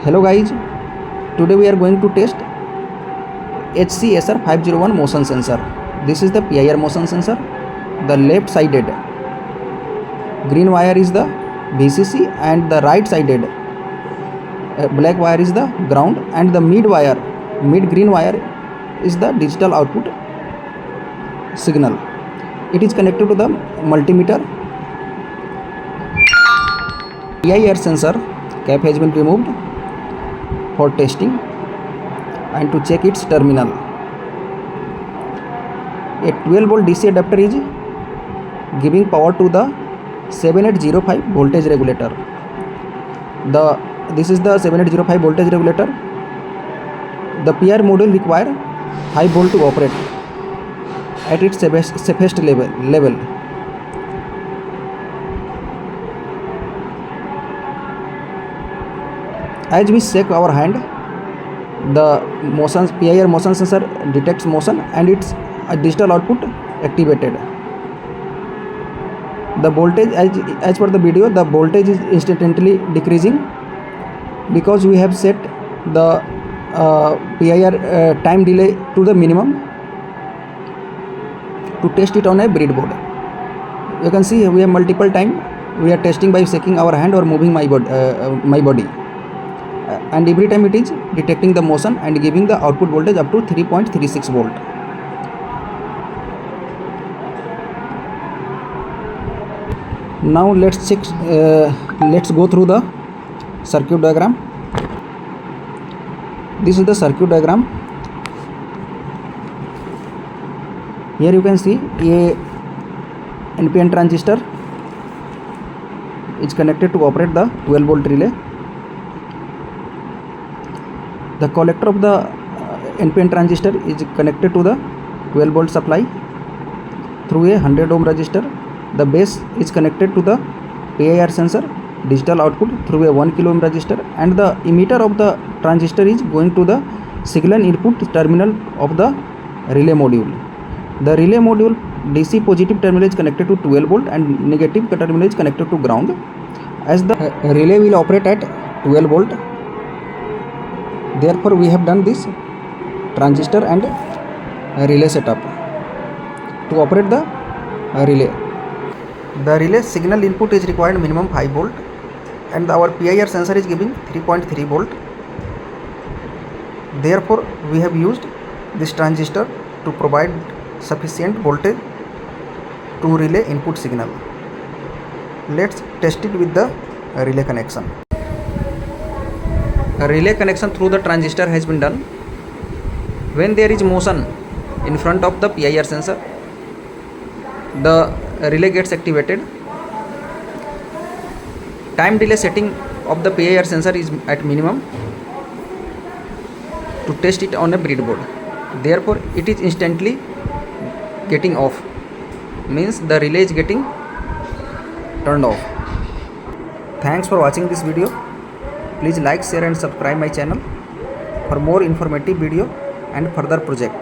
Hello guys, today we are going to test HC-SR501 motion sensor. This is the PIR motion sensor. The left sided green wire is the VCC and the right sided black wire is the ground, and the mid green wire is the digital output signal. It is connected to the multimeter. PIR sensor cap has been removed for testing and to check its terminal. A 12 volt DC adapter is giving power to the 7805 voltage regulator. This is the 7805 voltage regulator. The PIR module require high volt to operate at its safest level. As we shake our hand, the PIR motion sensor detects motion and its digital output activated. The voltage, as per the video, the voltage is instantly decreasing because we have set the PIR time delay to the minimum to test it on a breadboard. You can see we have multiple time. We are testing by shaking our hand or moving my body. And every time it is detecting the motion and giving the output voltage up to 3.36 volt. Now let's check. Let's go through the circuit diagram. This is the circuit diagram. Here you can see a NPN transistor is connected to operate the 12 volt relay. The collector of the NPN transistor is connected to the 12 volt supply through a 100 ohm resistor. The base is connected to the PIR sensor digital output through a 1 kilo ohm resistor, and the emitter of the transistor is going to the signal input terminal of the relay module. The relay module DC positive terminal is connected to 12 volt and negative terminal is connected to ground. As the relay will operate at 12 volt, therefore we have done this transistor and relay setup to operate the relay. The relay signal input is required minimum 5 volt, and our PIR sensor is giving 3.3 volt. Therefore we have used this transistor to provide sufficient voltage to relay input signal. Let's test it with the relay connection. A relay connection through the transistor has been done. When there is motion in front of the PIR sensor, the relay gets activated. Time delay setting of the PIR sensor is at minimum to test it on a breadboard. Therefore it is instantly getting off, means the relay is getting turned off. Thanks for watching this video. Please like, share and subscribe my channel for more informative video and further project.